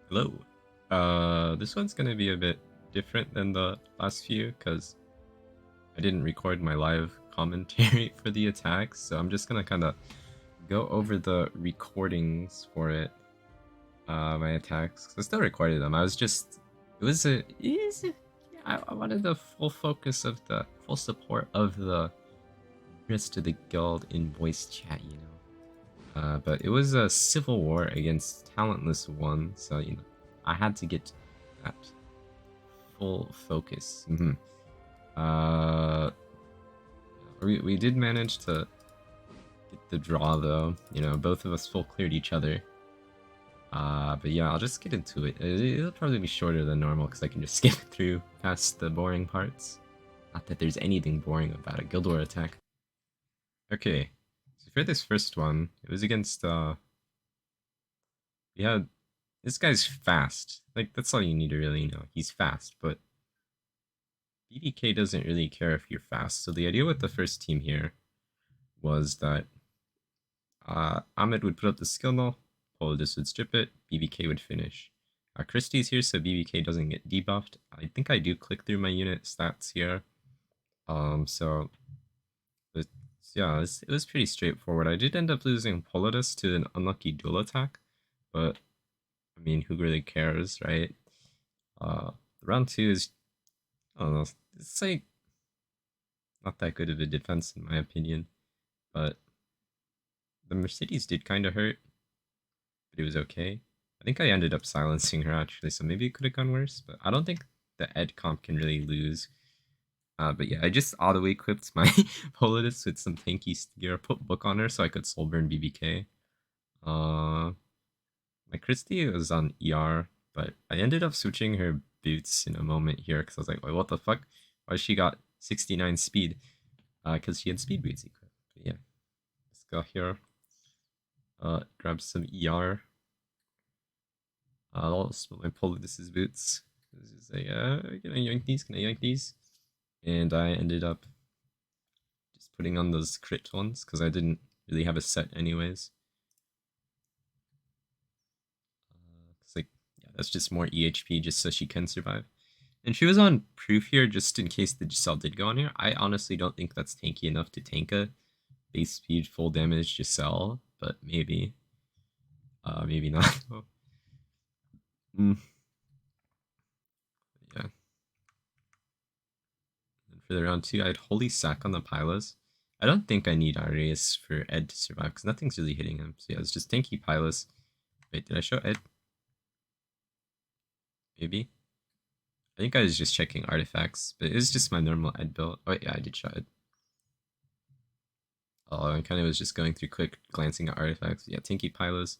Hello. This one's gonna be a bit different than the last few because I didn't record my live commentary for the attacks, so I'm just gonna kind of go over the recordings for it, my attacks. 'Cause I still recorded them. I wanted the full focus of the full support of the rest of the guild in voice chat, you know. But it was a civil war against Talentless one, so I had to get that full focus. Uh, we did manage to get the draw though. Both of us full cleared each other. But yeah, I'll just get into it. It'll probably be shorter than normal because I can just skip through past the boring parts. Not that there's anything boring about a Guild War attack. Okay, so for this first one, it was against we had this guy's fast. Like that's all you need to really know. He's fast, but BBK doesn't really care if you're fast. So the idea with the first team here was that Ahmed would put up the skill null, Polydus would strip it, BBK would finish. Christie's here, so BBK doesn't get debuffed. I think I do click through my unit stats here. So yeah, it was pretty straightforward. I did end up losing Polydus to an unlucky dual attack, but I mean, who really cares, right? Round 2 is, I don't know, it's like not that good of a defense in my opinion, but the Mercedes did kind of hurt, but it was okay. I think I ended up silencing her actually, so maybe it could have gone worse, but I don't think the Ed comp can really lose. But yeah, I just auto-equipped my Polydus with some tanky gear, put book on her so I could soul burn BBK. My Christie was on ER, but I ended up switching her boots in a moment here because I was like, wait, what the fuck? Why she got 69 speed? Because she had speed boots equipped. But yeah, let's go here. Grab some ER. I'll split my Polydus's boots. This is can I yank these? Can I yank these? And I ended up just putting on those crit ones because I didn't really have a set anyways. Like, yeah, that's just more EHP just so she can survive. And she was on proof here just in case the Giselle did go on here. I honestly don't think that's tanky enough to tank a base speed full damage Giselle, but maybe. Maybe not. Yeah. And for the round 2, I had Holy Sack on the Pylas. I don't think I need Arius for Ed to survive because nothing's really hitting him. So yeah, it's just tanky Pylas. Wait, did I show Ed? Maybe? I think I was just checking artifacts, but it was just my normal Ed build. Oh yeah, I did show Ed. I kind of was just going through quick, glancing at artifacts. Yeah, tanky Pylas.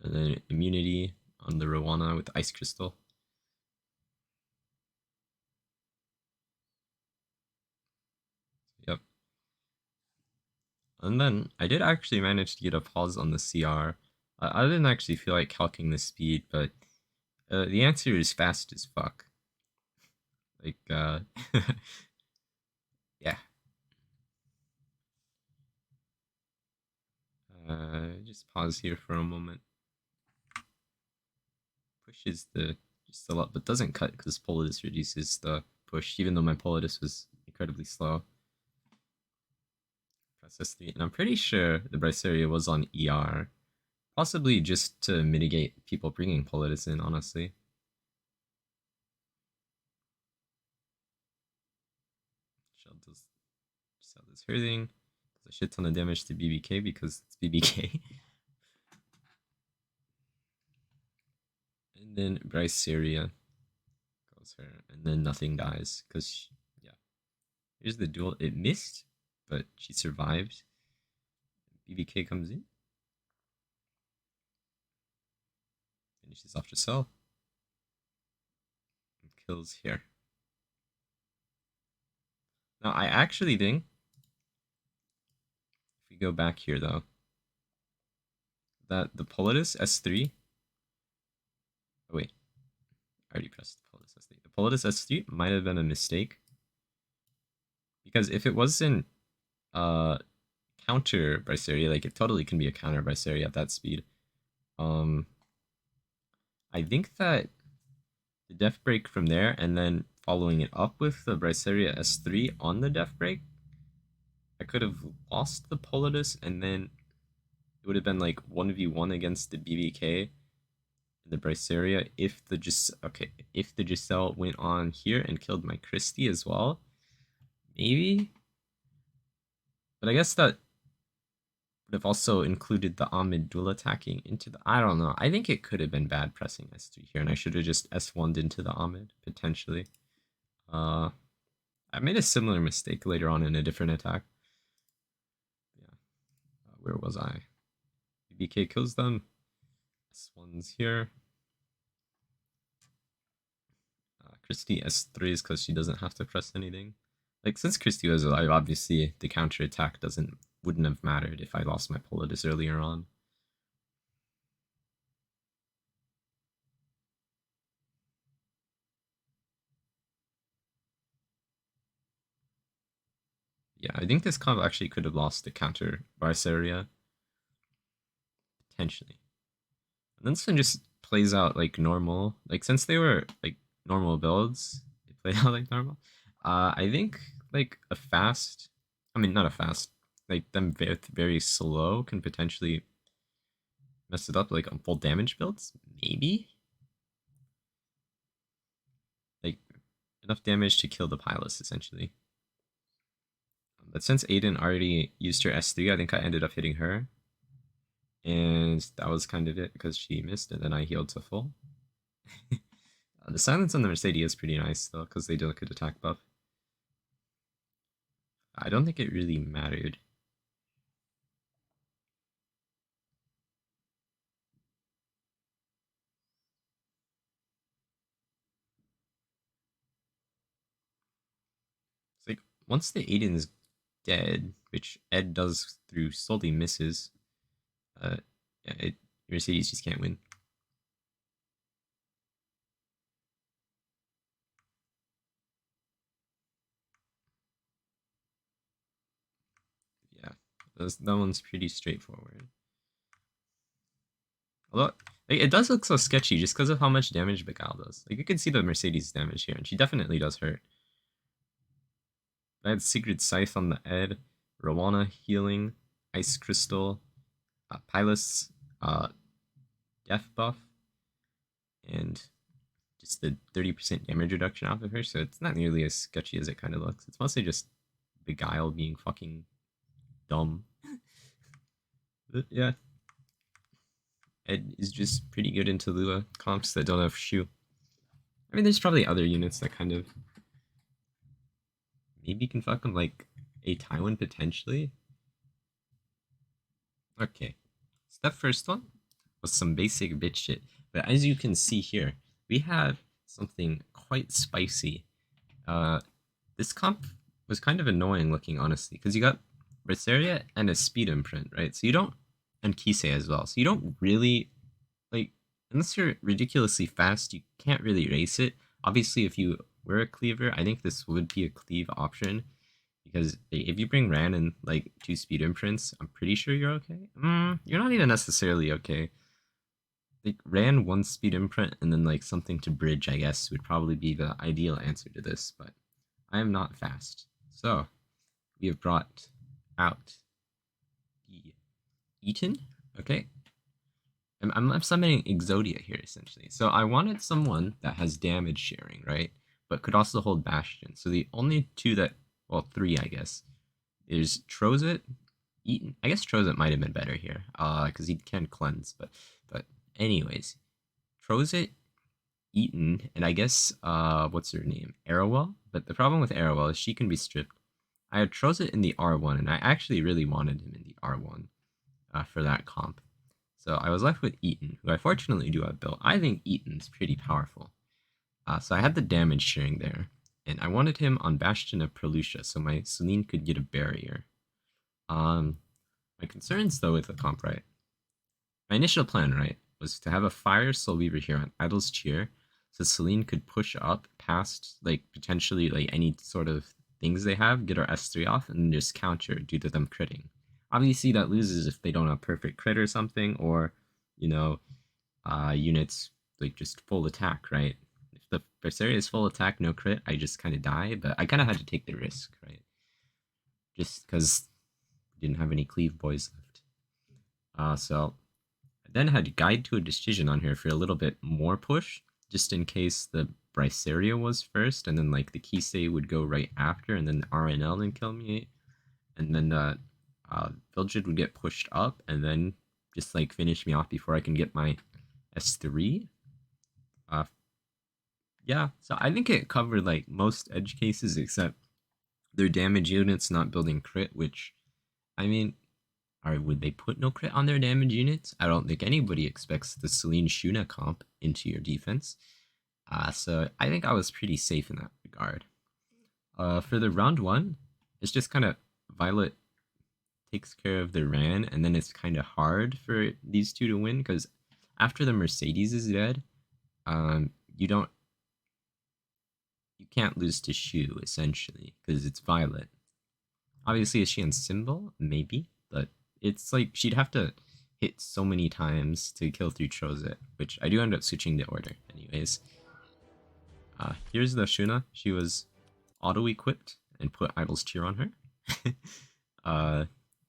And then immunity on the Rowana with Ice Crystal. Yep. And then I did actually manage to get a pause on the CR. I didn't actually feel like calcing the speed, but the answer is fast as fuck. Like, yeah. Just pause here for a moment. Pushes the just a lot, but doesn't cut because Polydus reduces the push, even though my Polydus was incredibly slow. Press S3, and I'm pretty sure the Bryceria was on ER. Possibly just to mitigate people bringing Polydus in, honestly. Shell does her thing. Does a shit ton of damage to BBK because it's BBK. And then Bryceria goes her, and then nothing dies because yeah. Here's the duel. It missed, but she survived. BBK comes in, finishes off Giselle, and kills here. Now I actually think if we go back here though, that the Polydus S3. Oh wait, I already pressed the Polydus S3. The Polydus S3 might have been a mistake because if it wasn't counter Bryceria, like it totally can be a counter Bryceria at that speed. I think that the def break from there and then following it up with the Bryceria S3 on the def break, I could have lost the Politis and then it would have been like 1v1 against the BBK and the Bryceria if the if the Giselle went on here and killed my Christie as well. Maybe. But I guess that would have also included the Ahmed dual attacking into the. I don't know. I think it could have been bad pressing S3 here, and I should have just S1'd into the Ahmed, potentially. I made a similar mistake later on in a different attack. Yeah. Where was I? BK kills them. S1's here. Christie S3s because she doesn't have to press anything. Like, since Christie was alive, obviously the counter attack wouldn't have mattered if I lost my Politis earlier on. Yeah, I think this comp actually could have lost the counter Visaria. Potentially. And then this one just plays out like normal. Like, since they were like normal builds, they played out like normal. I think like a fast, I mean, not a fast, like them very, very slow can potentially mess it up like on full damage builds. Maybe? Like, enough damage to kill the Pilus, essentially. But since Aiden already used her S3, I think I ended up hitting her. And that was kind of it because she missed and then I healed to full. The silence on the Mercedes is pretty nice though because they do a good attack buff. I don't think it really mattered. It's like once the Aiden's dead, which Ed does through solely misses, yeah, Mercedes just can't win. Yeah, that one's pretty straightforward. Although like, it does look so sketchy just because of how much damage Begal does. Like you can see the Mercedes damage here, and she definitely does hurt. I had Secret Scythe on the Ed, Rowana healing, Ice Crystal, Pilus death buff, and just the 30% damage reduction off of her, so it's not nearly as sketchy as it kind of looks. It's mostly just Beguile being fucking dumb. But yeah. Ed is just pretty good into Lua comps that don't have Shu. I mean, there's probably other units that kind of maybe can fuck them, like a Taiwan potentially. Okay, so that first one was some basic bitch shit. But as you can see here, we have something quite spicy. This comp was kind of annoying looking, honestly, because you got Berseria and a speed imprint, right? So you don't, and Kisei as well. So you don't really, like, unless you're ridiculously fast, you can't really race it. Obviously, if you were a cleaver, I think this would be a cleave option. Because if you bring Ran and like 2 speed imprints, I'm pretty sure you're okay. You're not even necessarily okay. Like Ran 1 speed imprint and then like something to bridge, I guess, would probably be the ideal answer to this, but I am not fast. So we have brought out the Eaton. Okay. I'm summoning Exodia here essentially. So I wanted someone that has damage sharing, right? But could also hold Bastion. So the only two that, well, 3 I guess, is Trozit, Eaton. I guess Trozit might have been better here, because he can cleanse. But anyways, Trozit, Eaton, and I guess what's her name, Arrowell. But the problem with Arrowell is she can be stripped. I had Trozit in the R1, and I actually really wanted him in the R1 for that comp. So I was left with Eaton, who I fortunately do have built. I think Eaton's pretty powerful. So I had the damage sharing there, and I wanted him on Bastion of Prelucia, so my Celine could get a barrier. My concerns though with the comp, right? My initial plan, right, was to have a Fire Soul Weaver here on Idle's Cheer, so Celine could push up past like potentially like any sort of things they have, get our S3 off, and just counter due to them critting. Obviously, that loses if they don't have perfect crit or something, or you know, units like just full attack, right? If the Berseria is full attack, no crit, I just kind of die, but I kind of had to take the risk, right? Just because we didn't have any cleave boys left. So I then had to guide to a decision on here for a little bit more push, just in case the Bryceria was first, and then like the Kisei would go right after, and then the RNL didn't kill me, and then the Vilgid would get pushed up, and then just like finish me off before I can get my S3. Yeah, so I think it covered like most edge cases except their damage units not building crit, which, I mean, would they put no crit on their damage units? I don't think anybody expects the Celine Shuna comp into your defense. So I think I was pretty safe in that regard. For the round 1, it's just kind of Violet takes care of the Ran, and then it's kind of hard for these two to win, because after the Mercedes is dead, you can't lose to Shu, essentially, because it's Violet. Obviously, is she on Symbol? Maybe, but it's like she'd have to hit so many times to kill through Chozet, which I do end up switching the order anyways. Here's the Shuna. She was auto-equipped and put Idol's Tear on her.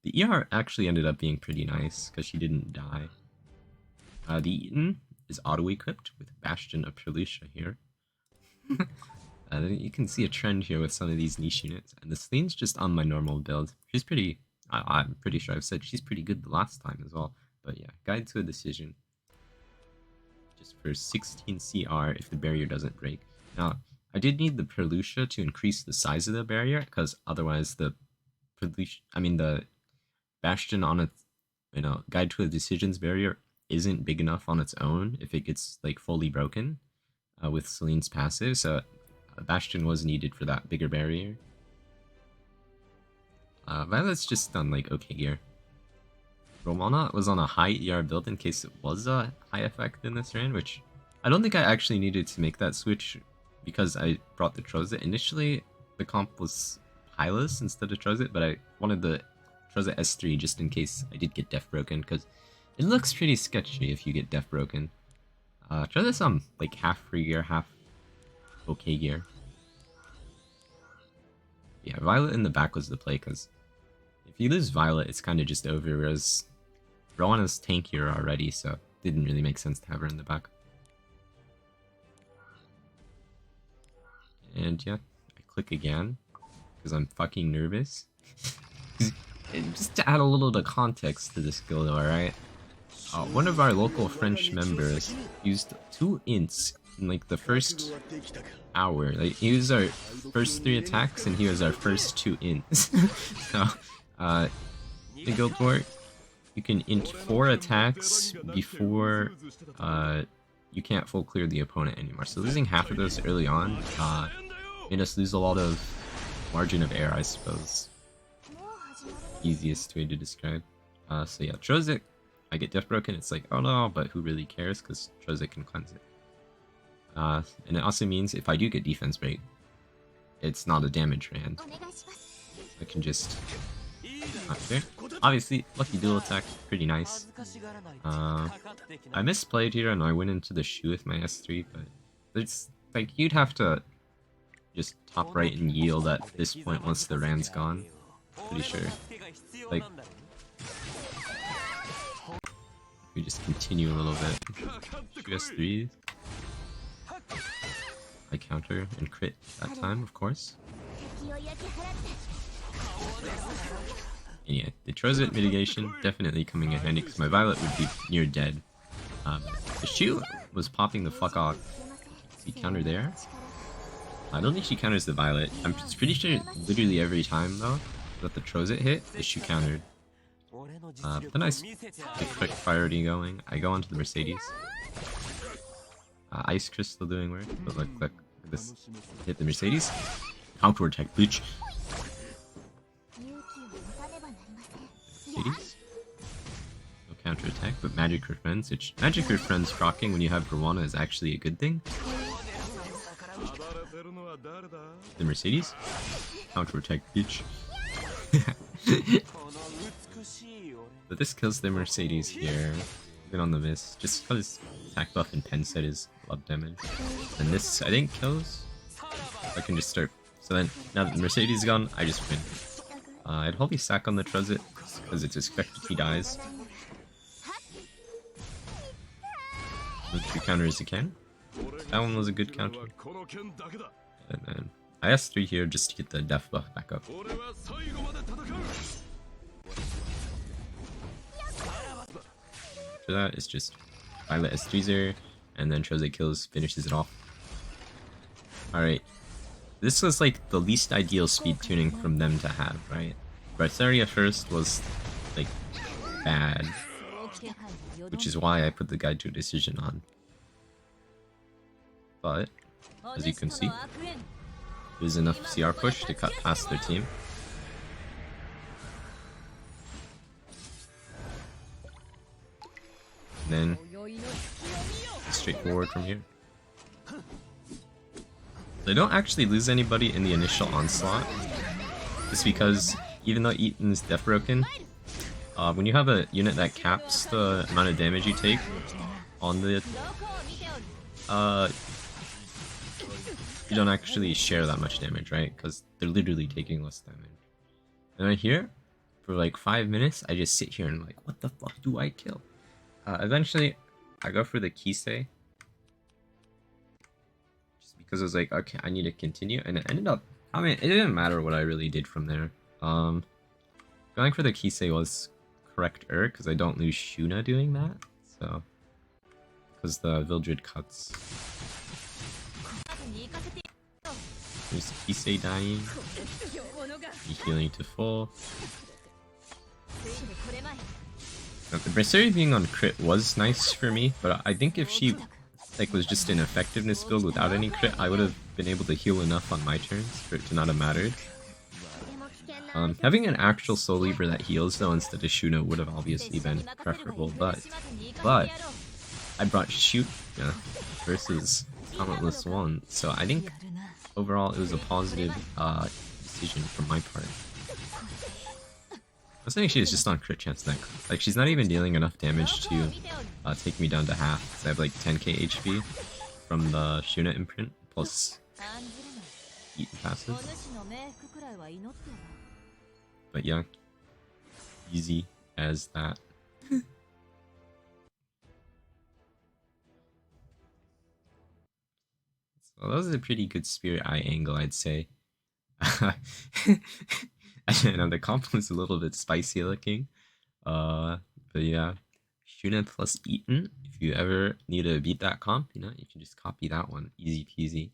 The ER actually ended up being pretty nice because she didn't die. The Eaton is auto-equipped with Bastion of Perlucia here. You can see a trend here with some of these niche units, and the Celine's just on my normal build. She's pretty, I'm pretty sure I've said she's pretty good the last time as well. But yeah, guide to a decision. Just for 16 CR if the barrier doesn't break. Now, I did need the Perlucia to increase the size of the barrier, because otherwise the Bastion on its, guide to a decisions barrier isn't big enough on its own if it gets like fully broken with Celine's passive, so a Bastion was needed for that bigger barrier. Violet's just done like okay gear. Romana was on a high ER build in case it was a high effect in this round, which I don't think I actually needed to make that switch because I brought the Trozet. Initially, the comp was Hylas instead of Trozet, but I wanted the Trozet S3 just in case I did get Death Broken, because it looks pretty sketchy if you get Death Broken. Trozet's on like half free gear, half okay gear. Yeah, Violet in the back was the play, because if you lose Violet, it's kind of just over, whereas Rowanna's tankier already, so it didn't really make sense to have her in the back. And yeah, I click again, because I'm fucking nervous. Just to add a little to context to this guild, alright? One of our local French members used 2 ints in like the first hour. Like, he was our first 3 attacks and he was our first 2 ints. So, the guild war, you can int 4 attacks before you can't full clear the opponent anymore. So losing half of those early on made us lose a lot of margin of error, I suppose. Easiest way to describe. So yeah, Trozet, I get Death Broken, it's like, oh no, but who really cares, because Trozet can cleanse it. And it also means if I do get defense break, it's not a damage rand. I can just... Okay. Obviously, lucky dual attack, pretty nice. I misplayed here and I went into the Shu with my S3, but it's like, you'd have to just top right and yield at this point once the rand's gone. Pretty sure. Like, we just continue a little bit. Shu S3. I counter and crit that time, of course. And yeah, the Trozet mitigation definitely coming in handy because my Violet would be near dead. The Shu was popping the fuck off. See counter there. I don't think she counters the Violet. I'm pretty sure literally every time though that the Trozet hit, the Shu countered. Then I get quick priority going. I go onto the Mercedes. Ice Crystal doing work, but look, this hit the Mercedes. Counter attack, bitch. Mercedes. No counter attack, but Magic Her Friends, which Magic Her Friends proccing when you have Rowanna is actually a good thing. The Mercedes. Counter attack, bitch. But this kills the Mercedes here, even on the miss, just because attack buff and pen set is love damage. And this, I think, kills. I can just start. So then, now that Mercedes is gone, I just win. I'd probably sack on the Truzit, because it's expected he dies. The 2 counters again. That one was a good counter. And then I S3 here just to get the death buff back up. After that, it's just Violet S3 and then Trozei kills, finishes it off. Alright. This was like the least ideal speed tuning from them to have, right? Braceria first was like bad, which is why I put the guide to a decision on. But as you can see, there's enough CR push to cut past their team. And then straightforward from here. They don't actually lose anybody in the initial onslaught, just because even though Eaton is death broken, when you have a unit that caps the amount of damage you take on the you don't actually share that much damage, right? Because they're literally taking less damage. And right here, for like 5 minutes, I just sit here and like, what the fuck do I kill? Eventually, I go for the Kisei. Just because I was like, okay, I need to continue. And it ended up, I mean, it didn't matter what I really did from there. Going for the Kisei was correct-er, because I don't lose Shuna doing that. So, because the Vildred cuts. There's Kisei dying. Healing to full. Now, the Braceria being on crit was nice for me, but I think if she like was just an effectiveness build without any crit, I would have been able to heal enough on my turns for it to not have mattered. Having an actual Soul Libra that heals though instead of Shuna would have obviously been preferable, but I brought Shuna versus Talentless 1, so I think overall it was a positive decision from my part. I was thinking she was just on crit chance neck. Like, she's not even dealing enough damage to take me down to half, so I have like 10k HP from the Shuna imprint, plus Eaton passive. But yeah, easy as that. So that was a pretty good Spirit Eye angle, I'd say. I know the comp was a little bit spicy looking. But yeah, Shuna plus Eaton. If you ever need to beat that comp, you know, you can just copy that one. Easy peasy.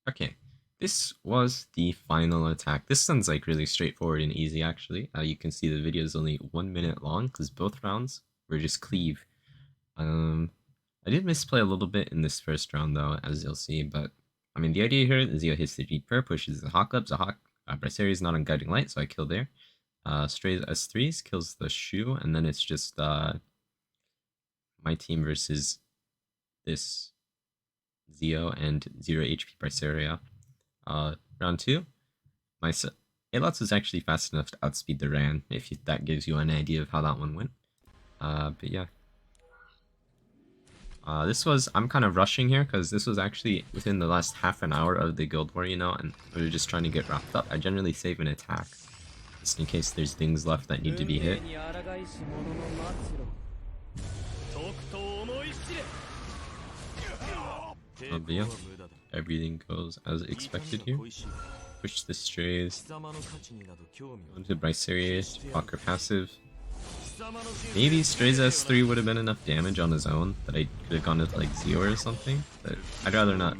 Okay, this was the final attack. This sounds like really straightforward and easy actually. You can see the video is only 1 minute long because both rounds were just cleave. I did misplay a little bit in this first round though, as you'll see, but I mean the idea here is Zio hits the G-Per, pushes the Hawk up, the Hawk Braceria is not on Guiding Light, so I kill there. Strays S3s kills the Shu, and then it's just my team versus this Zio and 0 HP Braceria. Round 2, my Alots was actually fast enough to outspeed the Ran, if that gives you an idea of how that one went. But yeah. I'm kind of rushing here because this was actually within the last half an hour of the Guild War, you know, and we were just trying to get wrapped up. I generally save an attack, just in case there's things left that need to be hit. But yeah, everything goes as expected here. Push the strays, onto Braceria, block her passive. Maybe Strays S3 would have been enough damage on his own that I could have gone to like Zio or something, but I'd rather not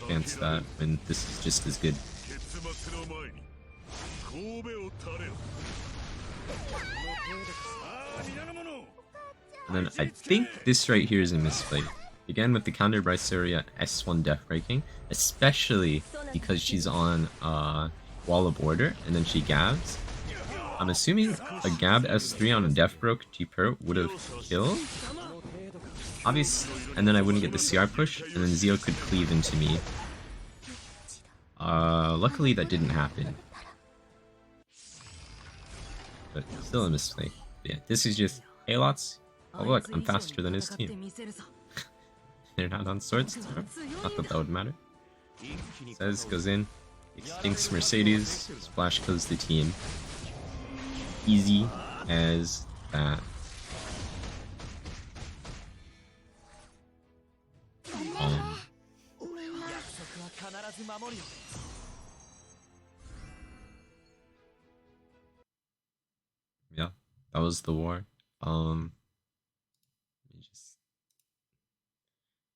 chance that when this is just as good. And then I think this right here is a misplay. Again with the counter Braceria S1 Death Breaking, especially because she's on Wall of Order and then she gabs. I'm assuming a Gab S3 on a Death Broke G-Per would have killed. Obviously, and then I wouldn't get the CR push, and then Zio could cleave into me. Luckily that didn't happen. But still a misplay. But yeah, this is just Alots. Oh look, I'm faster than his team. They're not on Swords Tower? Not that that would matter. Says, goes in, extincts Mercedes, Splash kills the team. Easy as that. Yeah, that was the war.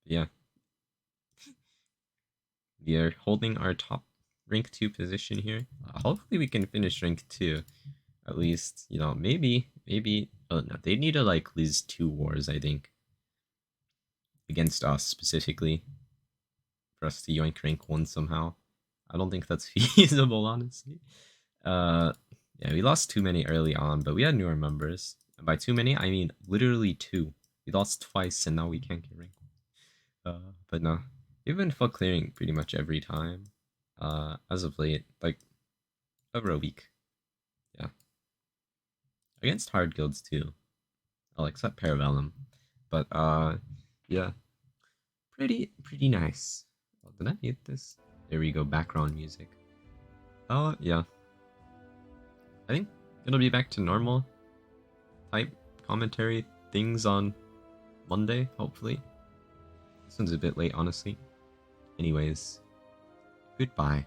Yeah. We are holding our top rank 2 position here. Hopefully we can finish rank 2. At least, you know, maybe, oh no, they need to like lose 2 wars, I think. Against us specifically. For us to yoink rank 1 somehow. I don't think that's feasible, honestly. Yeah, we lost too many early on, but we had newer members. And by too many, I mean literally 2. We lost twice and now we can't get rank 1. But no. We've been full clearing pretty much every time. As of late, like over a week. Yeah. Against hard guilds too. I'll accept Parabellum. But yeah. Pretty nice. Oh, did I mute this? There we go, background music. Oh yeah. I think it'll be back to normal type commentary things on Monday, hopefully. This one's a bit late, honestly. Anyways, goodbye.